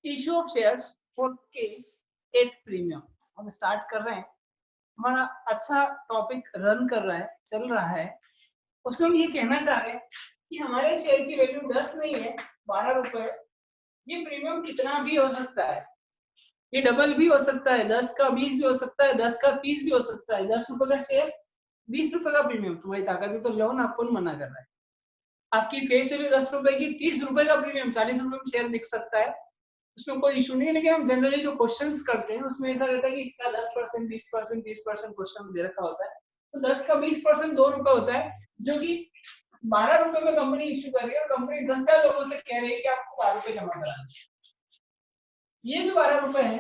Issue of shares for case at premium. हम start कर रहे हैं, हमारा अच्छा टॉपिक रन कर रहा है, चल रहा है। उसमें हम ये कहना चाह रहे हैं कि हमारे शेयर की वैल्यू 10 नहीं है, 12 रुपए। ये प्रीमियम कितना भी हो सकता है, ये डबल भी हो सकता है, 10 का 20 भी हो सकता है, 10 का 30 भी हो सकता है। 10 रुपए का शेयर, 20 रुपए का प्रीमियम, तुम्हारी ताकत है तो लोन आपको मना कर रहा है। आपकी फेस वैल्यू 10 रुपए की, 30 रुपए का प्रीमियम, 40 रुपए में शेयर बिक सकता है, उसमें कोई इशू नहीं है। लेकिन हम जनरली जो क्वेश्चंस करते हैं उसमें ऐसा रहता है कि इसका 10%, 20%, 30% क्वेश्चन दे रखा होता है। तो 10 का 20% 2 रुपए होता है, जो कि 12 रुपए में कंपनी इश्यू कर रही है और कंपनी 10,000 लोगों से कह रही है कि आपको 12 रुपए जमा कराना है। ये जो 12 रुपए है,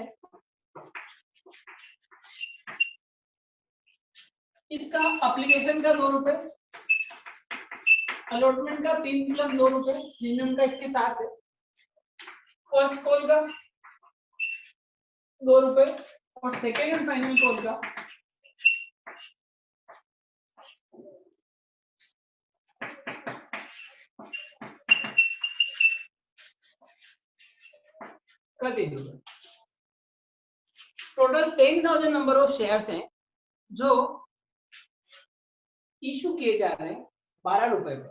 इसका एप्लीकेशन का 2 रुपए, अलॉटमेंट का 3 + 2 रुपए, प्रीमियम का इसके साथ है, फर्स्ट कॉल का 2 रुपए और सेकेंड एंड फाइनल कॉल का का 3 रुपए। टोटल 10,000 नंबर ऑफ शेयर्स हैं जो इशू किए जा रहे हैं 12 रुपए पे।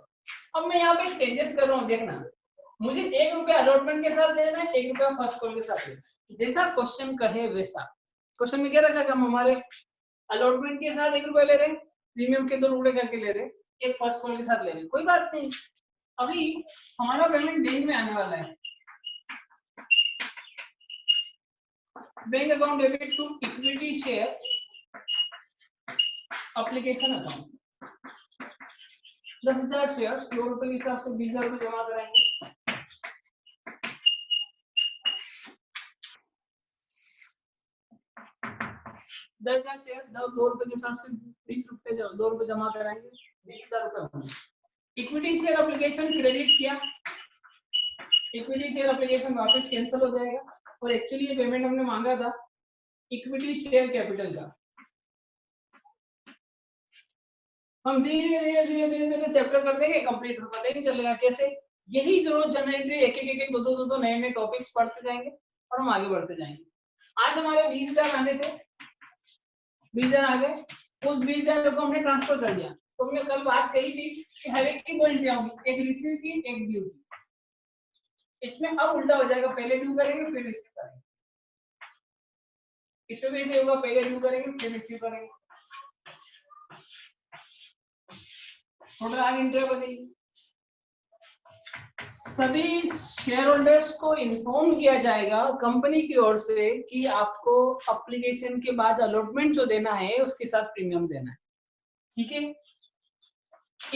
अब मैं यहाँ पे चेंजेस कर रहा हूँ, देखना, मुझे 1 रुपया अलॉटमेंट के साथ देना है, 1 रुपया फर्स्ट कॉल के साथ देना है। जैसा क्वेश्चन कहे वैसा। क्वेश्चन में क्या रखा है, हम हमारे अलॉटमेंट के साथ 1 रुपया ले रहे हैं, प्रीमियम के 2 रुपए करके ले रहे हैं, एक फर्स्ट कॉल के साथ ले रहे हैं, कोई बात नहीं। अभी हमारा पेमेंट बैंक में आने वाला है, bank account debit to equity share application account. 10,000 share 2 रुपए के हिसाब से 20,000 रुपए जमा कराएंगे। 10,000 शेयर 2 रुपए के हिसाब से 20 रुपए 2 रुपए जमा कराएंगे, 20,000 रुपए होंगे। इक्विटी शेयर एप्लीकेशन क्रेडिट किया, इक्विटी शेयर एप्लीकेशन वापस कैंसिल हो जाएगा और एक्चुअली ये पेमेंट हमने मांगा था इक्विटी शेयर कैपिटल का। हम धीरे धीरे चैप्टर कर देंगे, कंप्लीट पता ही नहीं चलेगा कैसे। यही जो जनरेटरी एक एक दो नए टॉपिक्स पढ़ते जाएंगे और हम आगे बढ़ते जाएंगे। आज हमारे 20,000 आने थे, 20,000 आ गए, उस 20,000 को हमने ट्रांसफर कर दिया। तो हमने कल बात कही थी कि हर एक की 2 एंट्रियां होंगी, एक रिसीव की, एक ड्यू की। इसमें अब उल्टा हो जाएगा, पहले ड्यू करेंगे फिर रिसीव करेंगे। इसमें भी ऐसे होगा, पहले ड्यू करेंगे फिर रिसीव करेंगे। टोटल आगे एंट्री बनेगी। सभी शेयर होल्डर्स को इन्फॉर्म किया जाएगा कंपनी की ओर से कि आपको एप्लीकेशन के बाद अलॉटमेंट जो देना है उसके साथ प्रीमियम देना है, ठीक है।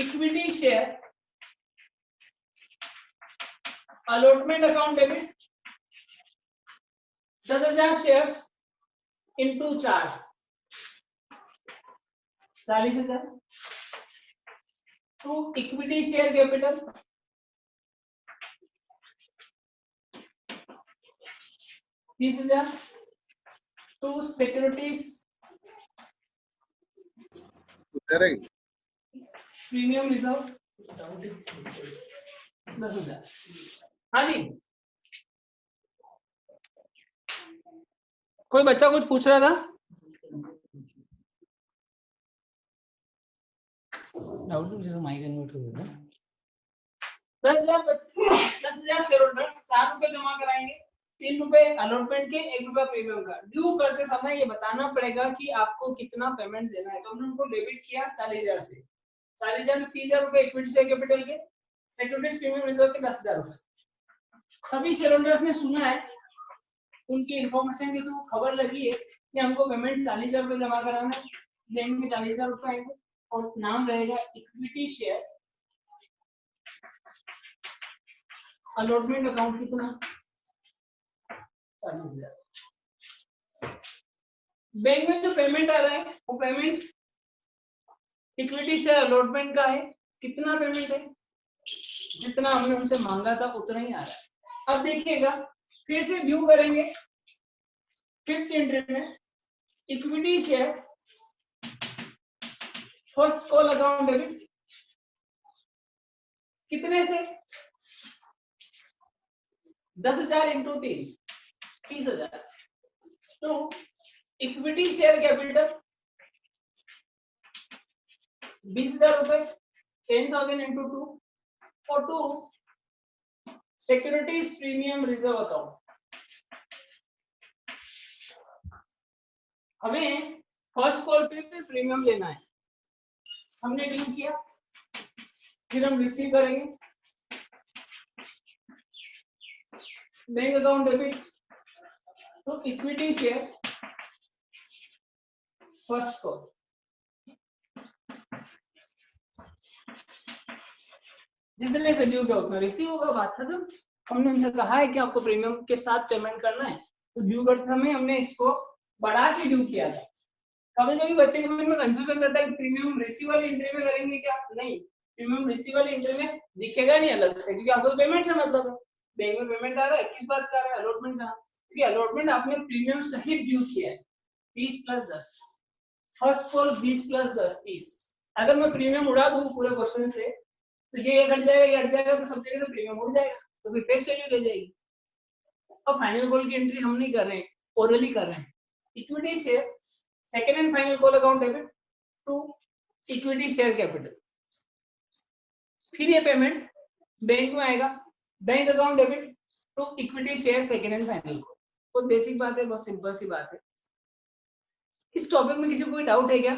Equity share allotment account debit 10,000 shares into 4, 40,000 to equity share capital 30,000 to securities premium reserve 10,000। हाँ जी, कोई बच्चा कुछ पूछ रहा था? माइक अनम्यूट हो गया। 10,000 शेयर होल्डर 4 रुपए जमा कराएंगे, 3 रुपए अलॉटमेंट के, 1 रुपया प्रीमियम का। ड्यू करते समय ये बताना पड़ेगा कि आपको कितना पेमेंट देना है। तो हमने उनको डेबिट किया 40,000 से, 40,000 में 30,000 रुपए इक्विटी शेयर कैपिटल के, सिक्योरिटीज प्रीमियम रिजर्व के 10,000 रुपए। सभी शेयर होल्डर्स ने सुना है, उनकी इन्फॉर्मेशन की तो खबर लगी है कि हमको पेमेंट 40,000 रुपए जमा कराना है, बैंक में 40,000 रुपए आएंगे और नाम रहेगा इक्विटी शेयर अलॉटमेंट अकाउंट कितना 40,000। बैंक में जो पेमेंट आ रहा है वो पेमेंट इक्विटी शेयर अलॉटमेंट का है। कितना पेमेंट है? जितना हमने उनसे मांगा था उतना ही आ रहा है। अब देखिएगा, फिर से व्यू करेंगे 5th एंट्री में equity share first call account debit कितने से 10,000 into 3 30,000 to equity share capital 20,000 रुपए 10,000 इंटू 2 और 2 सिक्योरिटीज प्रीमियम रिजर्व अकाउंट। हमें फर्स्ट कॉल पे प्रीमियम लेना है, हमने ड्यू किया, फिर हम रिसीव करेंगे bank account debit to equity share first call. जितने से ड्यू का उतना रिसीव होगा, बात खत्म। हमने उनसे कहा है कि आपको प्रीमियम के साथ पेमेंट करना है, तो ड्यू करते समय हमने इसको बढ़ा के ड्यू किया था। कभी कभी बच्चे के मन में कंफ्यूजन रहता है कि प्रीमियम रिसीव वाली एंट्री में करेंगे क्या? नहीं, प्रीमियम रिसीव वाली एंट्री में दिखेगा नहीं अलग से, क्योंकि आपको तो पेमेंट से मतलब है। बैंक में पेमेंट आ रहा है, किस बात का आ रहा है? अलॉटमेंट का। क्योंकि अलॉटमेंट आपने प्रीमियम सहित ड्यू किया है 20 + 10, फर्स्ट कॉल 20 + 10 30। अगर मैं प्रीमियम उड़ा दूं पूरे क्वेश्चन से तो ये हट जाएगा, ये हट जाएगा, तो सब जगह तो प्रीमियम उड़ जाएगा, तो फिर फेस वैल्यू ले जाएगी। अब फाइनल कॉल की एंट्री हम नहीं कर रहे हैं, ओरली कर रहे हैं। Equity share second and final call account debit to equity share capital. फिर ये पेमेंट बैंक में आएगा, bank account debit to equity share second and final call. बहुत बेसिक बात है, बहुत सिंपल सी बात है। इस टॉपिक में किसी को कोई डाउट है क्या?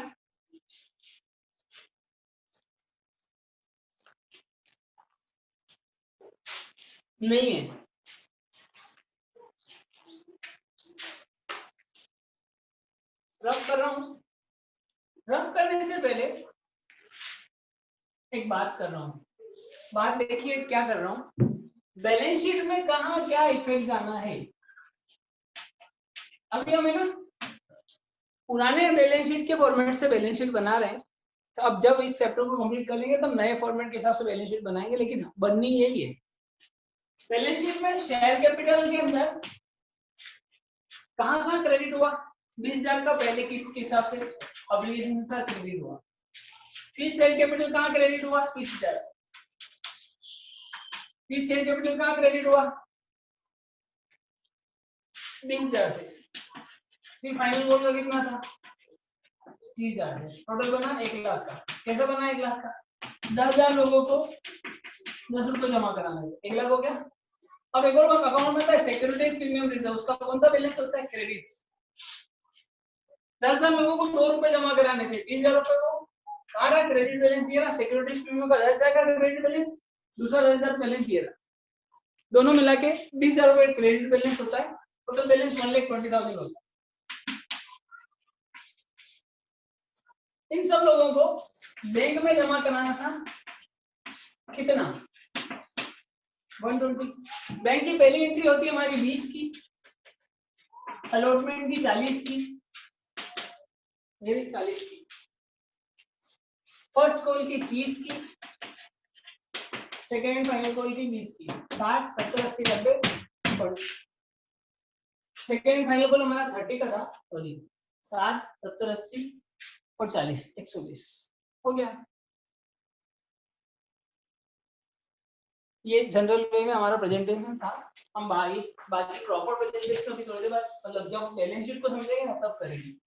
नहीं है? रफ कर रहा हूं। रफ करने से पहले एक बात कर रहा हूं, बात देखिए क्या कर रहा हूं। बैलेंस शीट में कहां क्या इफेक्ट जाना है। अभी हमें ना पुराने बैलेंस शीट के फॉर्मेट से बैलेंस शीट बना रहे हैं, तो अब जब इस चैप्टर को कंप्लीट कर लेंगे तब नए फॉर्मेट के हिसाब से बैलेंस शीट बनाएंगे, लेकिन बननी यही है। बैलेंस शीट में शेयर कैपिटल के अंदर कहां क्रेडिट हुआ? 20,000 का पहले किस्त के हिसाब से ऑब्लिगेशन के साथ क्रेडिट हुआ। फिर शेयर कैपिटल कहां क्रेडिट हुआ? 30,000 से। फिर शेयर कैपिटल कहां क्रेडिट हुआ? 20,000 से। फिर फाइनल कॉल का कितना था? 30,000 से। टोटल बना 1 लाख का। कैसे बना 1 लाख का? 10,000 लोगों को 10 रुपए जमा कराना है, 1 लाख हो गया। अब एक और अकाउंट में था सिक्योरिटीज प्रीमियम रिजर्व, उसका कौन सा बैलेंस होता है? क्रेडिट। 10,000 लोगों को 100 रुपए जमा कराने थे, 20,000 रुपए को हमारा क्रेडिट बैलेंस ये रहा। सिक्योरिटीज प्रीमियम का 10,000 का क्रेडिट बैलेंस, दूसरा 10,000 बैलेंस ये रहा। दोनों मिला के 20,000 रुपए क्रेडिट बैलेंस होता है। टोटल बैलेंस 1,20,000 होता है। इन सब लोगों को बैंक में जमा कराना था कितना? 120। बैंक की पहली एंट्री होती है हमारी 20 की, अलॉटमेंट की 40 की, ये भी 40 की, फर्स्ट कॉल की 30 की, सेकेंड एंड फाइनल कॉल की 20 की, 60 70 80 90। सेकेंड एंड फाइनल कॉल हमारा 30 का था, सॉरी 60 70 80 और 40 120 हो गया। ये जनरल वे में हमारा प्रेजेंटेशन था। हम बाकी प्रॉपर प्रेजेंटेशन अभी थोड़ी देर बाद, मतलब जब बैलेंस शीट को समझेंगे ना तब करेंगे।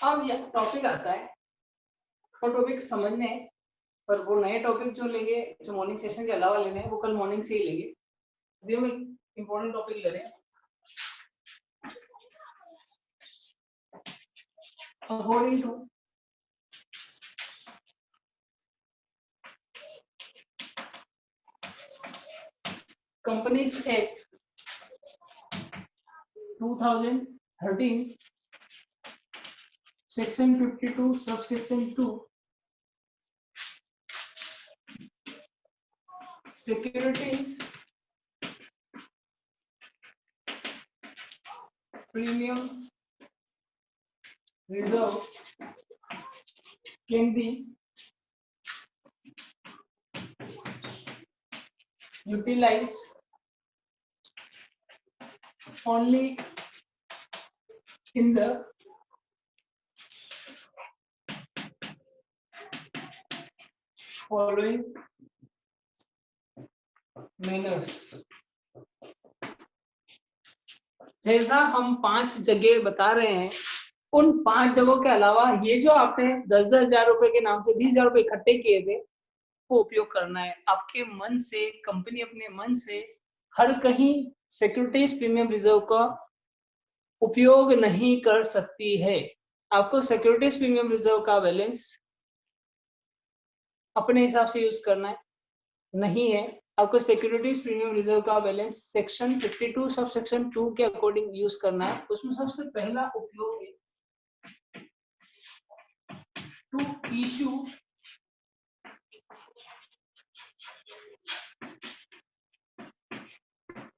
अब यह टॉपिक आता है, वो टॉपिक समझने हैं, पर वो नए टॉपिक जो लेंगे, जो मॉर्निंग सेशन के अलावा लेने हैं, वो कल मॉर्निंग से ही लेंगे। अभी हम एक इम्पोर्टेंट टॉपिक ले रहे हैं, according to companies act 2013 section 52 subsection 2, securities premium reserve can be utilized only in the following manners. जैसा हम 5 जगह बता रहे हैं, उन 5 जगहों के अलावा ये जो आपने 10-10 हजार रुपए के नाम से 20 हजार रुपए इकट्ठे किए थे, वो उपयोग करना है। आपके मन से, कंपनी अपने मन से हर कहीं सिक्योरिटीज प्रीमियम रिजर्व का उपयोग नहीं कर सकती है। आपको सिक्योरिटीज प्रीमियम रिजर्व का बैलेंस अपने हिसाब से यूज करना है, नहीं है आपको सिक्योरिटीज प्रीमियम रिजर्व का बैलेंस सेक्शन 52 सब सेक्शन 2 के अकॉर्डिंग यूज करना है। उसमें सबसे पहला उपयोग है to issue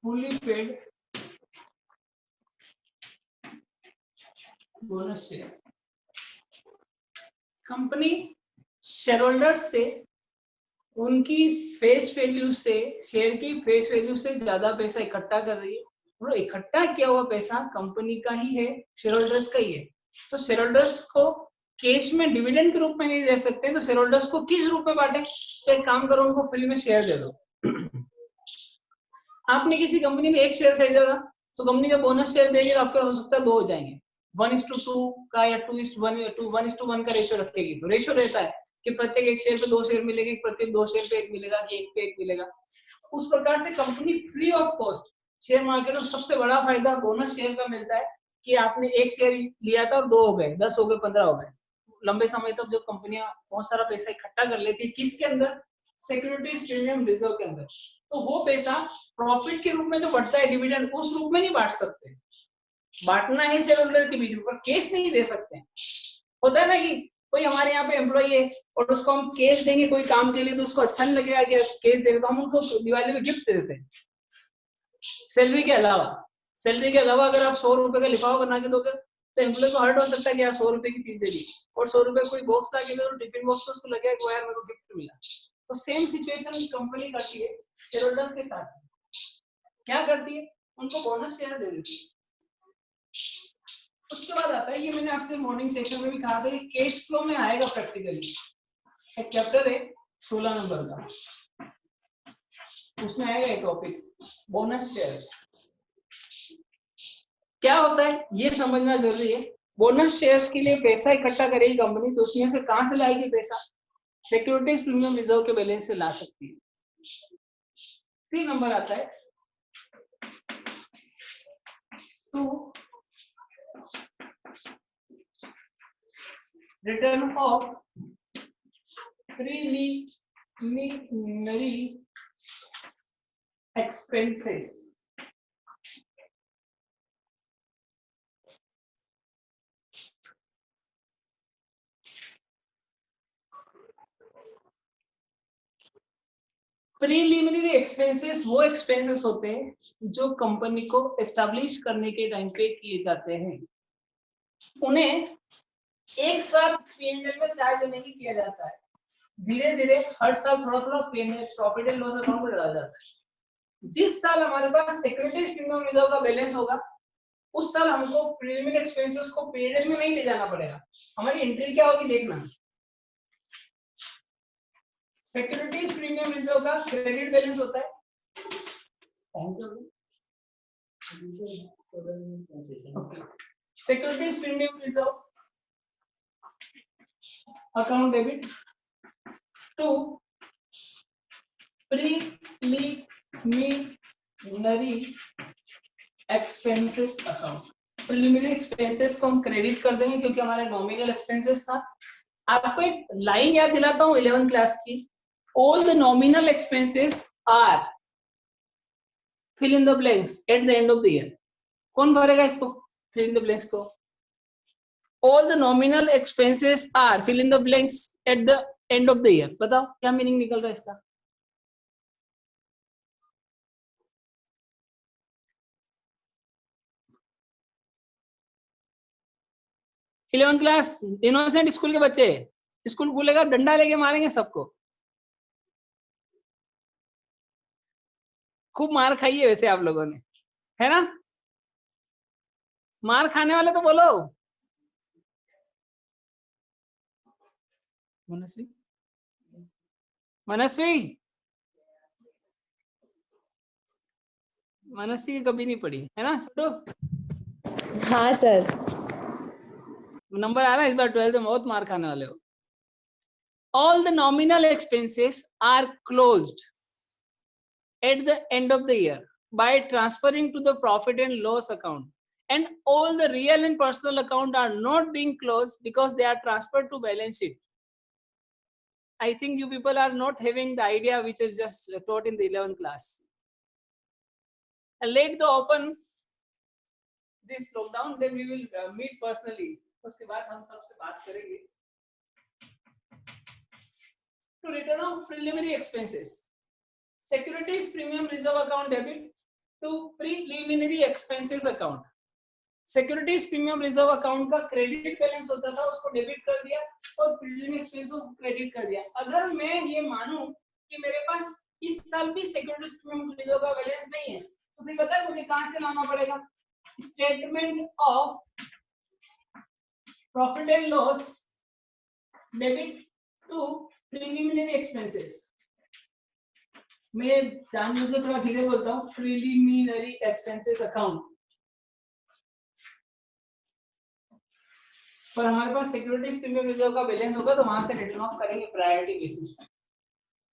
fully paid bonus share. Company share holders से उनकी फेस वैल्यू से, शेयर की फेस वैल्यू से ज्यादा पैसा इकट्ठा कर रही है, और इकट्ठा किया हुआ पैसा कंपनी का ही है, शेयर होल्डर्स का ही है। तो शेयर होल्डर्स को कैश में डिविडेंड के रूप में नहीं दे सकते, तो शेयर होल्डर्स को किस रूप में बांटे? तो एक काम करो, उनको फ्री में शेयर दे दो। आपने किसी कंपनी में एक शेयर खरीदा था, तो कंपनी जब बोनस शेयर देगी तो आपके हो सकता है 2 हो जाएंगे, 1:2 का या 2:1 का रेशियो रखेगी। तो रेशियो रहता है कि प्रत्येक एक शेयर पे 2 शेयर मिलेंगे, प्रत्येक 2 शेयर पे 1 मिलेगा, कि 1 पे 1 मिलेगा। उस प्रकार से company free of cost, share market में सबसे बड़ा फायदा बोनस शेयर का मिलता है कि आपने एक शेयर लिया था और 2 हो गए, 10 हो गए, 15 हो गए। लंबे समय तक जब कंपनियां बहुत सारा पैसा इकट्ठा कर लेती है, किसके अंदर? सिक्योरिटीज प्रीमियम रिजर्व के अंदर, तो वो पैसा प्रॉफिट के रूप में जो बढ़ता है डिविडेंड, उस रूप में नहीं बांट सकते। बांटना है शेयर होल्डर के बीच में, पर कैश नहीं दे सकते। होता है ना कि कोई हमारे यहाँ पे एम्प्लॉई है और उसको हम कैश देंगे कोई काम के लिए, तो उसको अच्छा नहीं लगेगा कि कैश देंगे, तो हम उनको दिवाली में गिफ्ट दे देते हैं। सैलरी के अलावा अगर आप 100 रुपए का लिफाफा बना के दोगे, तो एम्प्लॉय को हर्ट हो सकता है कि यार 100 रुपए की चीज दे दी, और 100 रुपए कोई बॉक्स ला के दे, तो टिफिन बॉक्स, तो उसको लगेगा कि यार मेरे को गिफ्ट मिला। तो सेम सिचुएशन कंपनी करती है शेयर होल्डर्स के साथ। क्या करती है? उनको बोनस शेयर दे देती है। उसके बाद आता है, ये मैंने आपसे मॉर्निंग सेशन में भी कहा था, कैश फ्लो में आएगा प्रैक्टिकली। एक चैप्टर है 16 नंबर का, उसमें आएगा एक टॉपिक बोनस शेयर्स। क्या होता है ये समझना जरूरी है। बोनस शेयर्स के लिए पैसा इकट्ठा करेगी कंपनी, तो उसमें से कहां से लाएगी पैसा? सिक्योरिटीज प्रीमियम रिजर्व के बैलेंस से ला सकती है। 3 नंबर आता है to return of preliminary expenses. Preliminary expenses वो एक्सपेंसेस होते हैं जो कंपनी को एस्टैब्लिश करने के टाइम पे किए जाते हैं। उन्हें एक साथ P&L में चार्ज नहीं किया जाता है, धीरे धीरे हर साल थोड़ा थोड़ा प्रॉफिट एंड लॉस अकाउंट में डाला जाता है। जिस साल हमारे पास सिक्योरिटीज प्रीमियम रिजर्व का बैलेंस होगा, उस साल हमको प्रीलिमिनरी एक्सपेंसेस को P&L में नहीं ले जाना पड़ेगा। हमारी एंट्री क्या होगी देखना, सिक्योरिटीज प्रीमियम रिजर्व का क्रेडिट बैलेंस होता है, securities premium reserve account debit to preliminary expenses account. Preliminary expenses को हम क्रेडिट कर देंगे क्योंकि हमारा नॉमिनल एक्सपेंसेस था। आपको एक लाइन याद दिलाता हूं 11th क्लास की, all the nominal expenses are fill in the blanks at the end of the year। कौन भरेगा इसको fill in the blanks को? all the nominal expenses are fill in the blanks at the end of the year। बताओ क्या meaning निकल रहा है इसका? 11th क्लास इनोसेंट स्कूल के बच्चे, स्कूल खुलेगा डंडा लेके मारेंगे सबको। खूब मार खाई है वैसे आप लोगों ने, है ना? मार खाने वाले तो बोलो। मनस्वी, मनस्वी, मनस्वी कभी नहीं पढ़ी है ना छोटू? हाँ सर। नंबर आ रहा है इस बार 12th में, बहुत मार खाने वाले हो। All the nominal expenses are closed at the end of the year by transferring to the profit and loss account, and all the real and personal account are not being closed because they are transferred to balance sheet. I think you people are not having the idea which is just taught in the 11th class. And let the open this lockdown, then we will meet personally. उसके बाद हम सबसे बात करेंगे. To return of preliminary expenses, securities premium reserve account debit to preliminary expenses account. Securities premium reserve account का credit balance होता था, उसको डेबिट कर दिया और प्रीलिमिनरी एक्सपेंस को क्रेडिट कर दिया। अगर मैं ये मानूं कि मेरे पास इस साल भी सिक्योरिटीज प्रीमियम रिजर्व का बैलेंस नहीं है, तो फिर पता है मुझे कहां से लाना पड़ेगा? Statement of profit and loss debit to preliminary expenses. मैं जानबूझ के थोड़ा धीरे बोलता हूँ, प्रीलिमिनरी एक्सपेंसेस अकाउंट। पर हमारे पास सिक्योरिटीज प्रीमियम रिजर्व का बैलेंस होगा तो वहां से रिटर्न ऑफ करेंगे प्रायोरिटी बेसिस पे।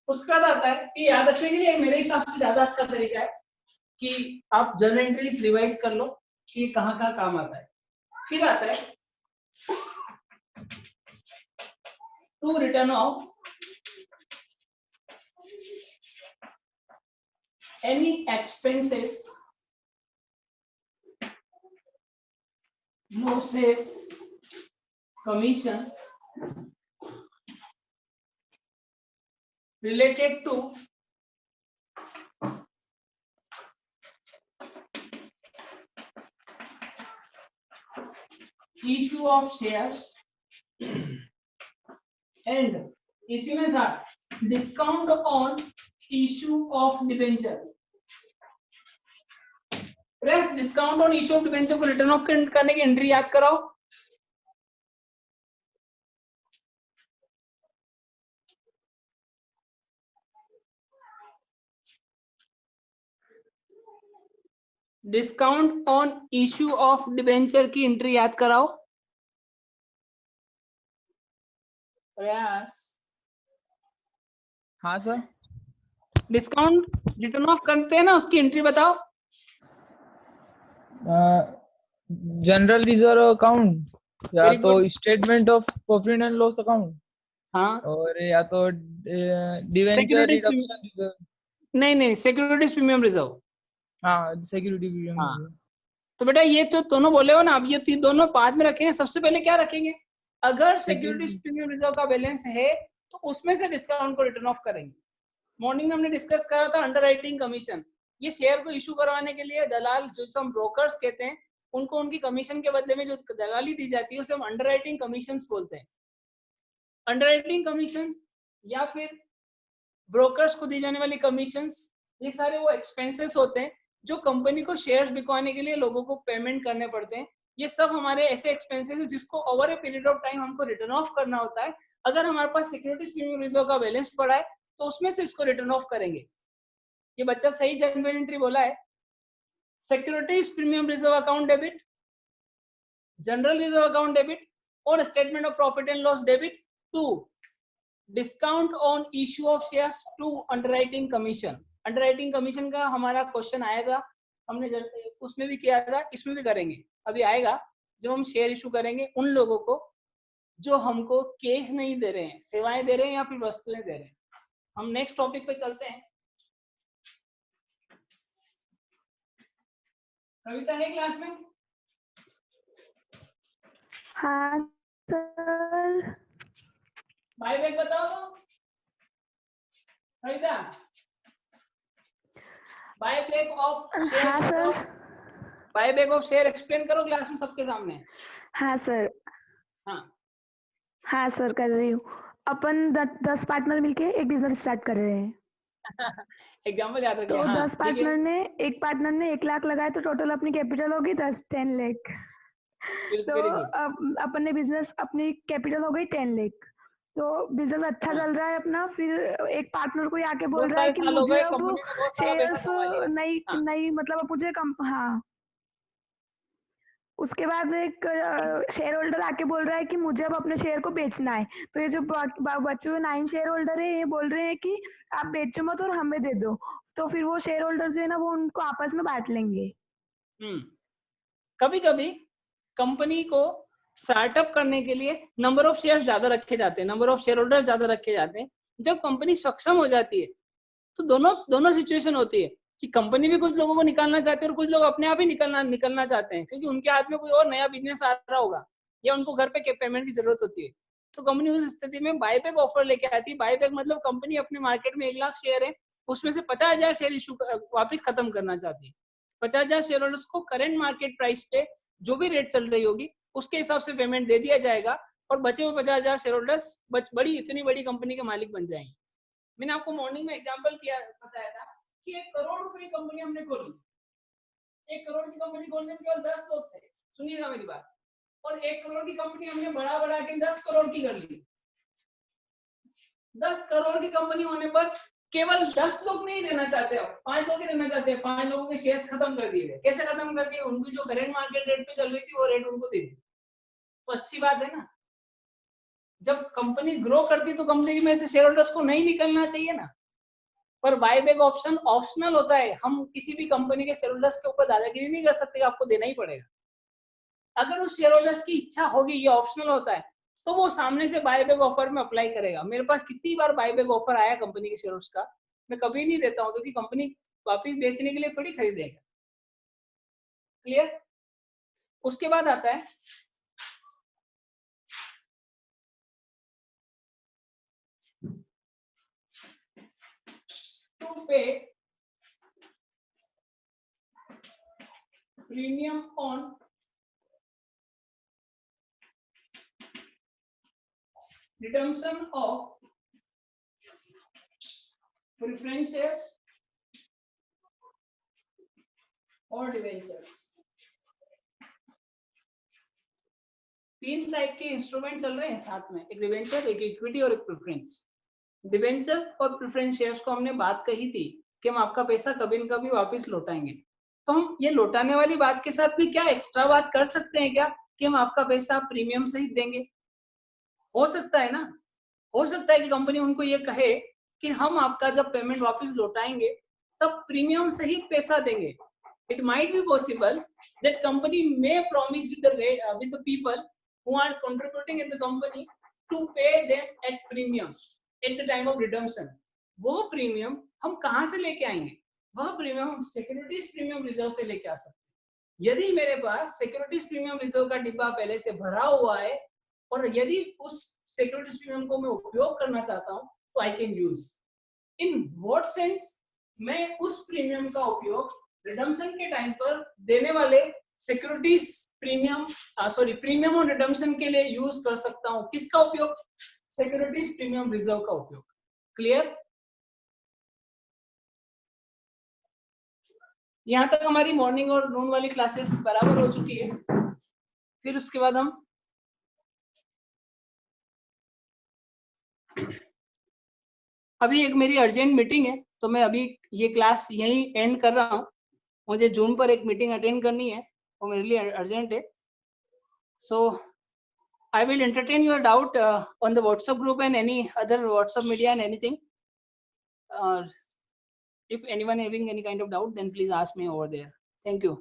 उसका आता है कि याद रखने के लिए मेरे हिसाब से ज्यादा अच्छा तरीका है कि आप जर्नल एंट्रीज रिवाइज कर लो कि कहाँ कहाँ काम आता है। फिर आता है to return of any expenses, losses, commission related to issue of shares and इसी में था discount on issue of debenture. Press discount on issue of debenture को रिटर्न ऑफ करने की एंट्री याद कराओ। Discount on issue of debenture की entry याद कराओ। प्रयास। हाँ सर। डिस्काउंट रिटर्न ऑफ करते हैं ना, उसकी एंट्री बताओ। जनरल रिजर्व अकाउंट या तो statement of profit and loss account, हाँ, और या तो डिवेंचर रिडक्शन रिजर्व। नहीं सिक्योरिटीज प्रीमियम रिजर्व। हाँ, सिक्योरिटी प्रीमियम हाँ। रिजर्व। तो बेटा ये तो दोनों बोले हो ना, अब ये दोनों बाद में रखेंगे। सबसे पहले क्या रखेंगे? अगर सिक्योरिटीज प्रीमियम रिजर्व का बैलेंस है तो उसमें से डिस्काउंट को रिटर्न ऑफ करेंगे। मॉर्निंग में हमने डिस्कस करा था अंडरराइटिंग कमीशन। ये शेयर को इशू करवाने के लिए दलाल, जो हम ब्रोकर्स कहते हैं, उनको उनकी कमीशन के बदले में जो दलाली दी जाती है उसे हम अंडरराइटिंग कमीशंस बोलते हैं। अंडरराइटिंग कमीशन या फिर ब्रोकर्स को दी जाने वाली कमीशंस, ये सारे वो एक्सपेंसेस होते हैं जो कंपनी को शेयर्स बिकवाने के लिए लोगों को पेमेंट करने पड़ते हैं। ये सब हमारे ऐसे एक्सपेंसेस हैं जिसको over a period of time हमको रिटर्न ऑफ करना होता है। अगर हमारे पास सिक्योरिटीज प्रीमियम रिजर्व का बैलेंस पड़ा है तो उसमें से इसको रिटर्न ऑफ करेंगे। ये बच्चा सही जनरल एंट्री बोला है। Securities premium reserve account debit, general reserve account debit और statement of profit and loss debit to discount on issue of shares to underwriting commission. Underwriting commission का हमारा क्वेश्चन आया था, हमने उसमें भी किया था, इसमें भी करेंगे। अभी आएगा जब हम शेयर इशू करेंगे उन लोगों को जो हमको कैश नहीं दे रहे हैं, सेवाएं दे रहे हैं या फिर वस्तुएं दे रहे हैं। हम नेक्स्ट टॉपिक पे चलते हैं। कविता है क्लास में? हाँ सर। बाय बैक बताओ तो Kavita. Buy back of share. हाँ sir. Buy back of share explain करो क्लास में सबके सामने। हाँ सर। हाँ सर कर रही हूँ। अपन 10 पार्टनर मिलके एक बिजनेस स्टार्ट कर रहे हैं। एग्जाम्पल याद रखिए। तो हाँ 10 ठीक है, एक पार्टनर ने 1 लाख लगाया तो टोटल अपनी कैपिटल होगी 10 लाख। तो वेरी गुड। अपन ने बिजनेस अपनी कैपिटल हो गई 10 लाख। तो बिजनेस अच्छा हाँ, चल रहा है अपना, फिर एक पार्टनर को आके बोल बहुत रहा है सारे कि साल हो मुझे गए, अब कंपनी ने बहुत सारा पैसा शेयर्स कमा लिया। नई हाँ नई मतलब अब मुझे हाँ, उसके बाद एक शेयर होल्डर आके बोल रहा है कि मुझे अब अपने शेयर को बेचना है। तो ये जो बचे हुए 9 शेयर होल्डर है ये बोल रहे हैं कि आप बेचो मत और हमें दे दो। तो फिर वो शेयर होल्डर जो है ना वो उनको आपस में बांट लेंगे। कभी कभी कंपनी को स्टार्टअप करने के लिए नंबर ऑफ शेयर ज्यादा रखे जाते हैं, नंबर ऑफ शेयर होल्डर ज्यादा रखे जाते हैं। जब कंपनी सक्षम हो जाती है तो दोनों सिचुएशन होती है कि कंपनी भी कुछ लोगों को निकालना चाहती है और कुछ लोग अपने आप ही निकलना चाहते हैं, क्योंकि उनके हाथ में कोई और नया बिजनेस आ रहा होगा या उनको घर पे पेमेंट की जरूरत होती है। तो कंपनी उस स्थिति में बायबैक ऑफर लेके आती है। बायबैक मतलब कंपनी अपने मार्केट में 1 लाख शेयर है, उसमें से 50,000 शेयर इशू वापिस खत्म करना चाहती है। 50,000 शेयर होल्डर्स को करंट मार्केट प्राइस पे जो भी रेट चल रही होगी उसके हिसाब से पेमेंट दे दिया जाएगा और बचे हुए 50,000 शेयर होल्डर्स इतनी बड़ी कंपनी के मालिक बन जाएंगे। मैंने आपको मॉर्निंग में एग्जांपल बताया था कि 1 करोड़ रुपए की कंपनी हमने खोली। 1 करोड़ की कंपनी खोलने में केवल 10 लोग थे, सुनिएगा मेरी बात, और 1 करोड़ की कंपनी हमने बढ़ा के 10 करोड़ की कर ली। 10 करोड़ की कंपनी होने पर केवल 10 लोग नहीं देना चाहते, अब 5 लोग ही देना चाहते हैं। 5 लोगों के शेयर्स खत्म कर दिए गए। कैसे खत्म कर दिए? उनकी जो करंट मार्केट रेट पे चल रही थी वो रेट उनको दे दी। तो अच्छी बात है ना। जब कंपनी ग्रो करती तो कंपनी में से शेयर होल्डर्स को नहीं निकलना चाहिए ना। पर बायबैक ऑप्शन ऑप्शनल होता है। हम किसी भी कंपनी के शेयर होल्डर्स के ऊपर दादागिरी नहीं कर सकते, आपको देना ही पड़ेगा। अगर उस शेयर होल्डर्स की इच्छा होगी, ये ऑप्शनल होता है, तो वो सामने से बायबैक ऑफर में अप्लाई करेगा। मेरे पास कितनी बार बायबैक ऑफर आया कंपनी के शेयर्स का, मैं कभी नहीं देता हूं, क्योंकि कंपनी वापिस बेचने के लिए थोड़ी खरीदेगा। क्लियर? उसके बाद आता है टू पे premium on redemption of preference shares और डिवेंचर्स। 3 टाइप के इंस्ट्रूमेंट चल रहे हैं साथ में, एक डिवेंचर, एक इक्विटी और एक प्रेफरेंस। डिवेंचर और प्रेफरेंस शेयर्स को हमने बात कही थी कि हम आपका पैसा कभी न कभी वापस लौटाएंगे। तो हम ये लौटाने वाली बात के साथ भी क्या एक्स्ट्रा बात कर सकते हैं क्या कि हम आपका पैसा प्रीमियम सहित देंगे? हो सकता है ना। हो सकता है कि कंपनी उनको ये कहे कि हम आपका जब पेमेंट वापस लौटाएंगे तब प्रीमियम सहित पैसा देंगे। It might be possible that company may promise with the people who are contributing in the company to pay them at premium at the time of redemption. वो प्रीमियम हम कहाँ से लेके आएंगे? वह प्रीमियम हम सिक्योरिटीज प्रीमियम रिजर्व से लेके आ सकते हैं। यदि मेरे पास सिक्योरिटीज प्रीमियम रिजर्व का डिब्बा पहले से भरा हुआ है और यदि उस सिक्योरिटीज प्रीमियम को मैं उपयोग करना चाहता हूँ तो I can use. In what sense? मैं उस प्रीमियम का उपयोग रिडम्पशन के टाइम पर देने वाले सिक्योरिटीज प्रीमियम और रिडम्पशन के लिए यूज कर सकता हूं। किसका उपयोग? सिक्योरिटीज प्रीमियम रिजर्व का उपयोग। क्लियर? यहां तक हमारी मॉर्निंग और नून वाली क्लासेस बराबर हो चुकी है। फिर उसके बाद हम अभी एक मेरी अर्जेंट मीटिंग है तो मैं अभी ये क्लास यहीं एंड कर रहा हूं। मुझे जूम पर एक मीटिंग अटेंड करनी है, वो मेरे लिए अर्जेंट है। सो I will entertain your doubt on the WhatsApp group and any other WhatsApp media and anything. If anyone having any kind of doubt, then please ask me over there. Thank you.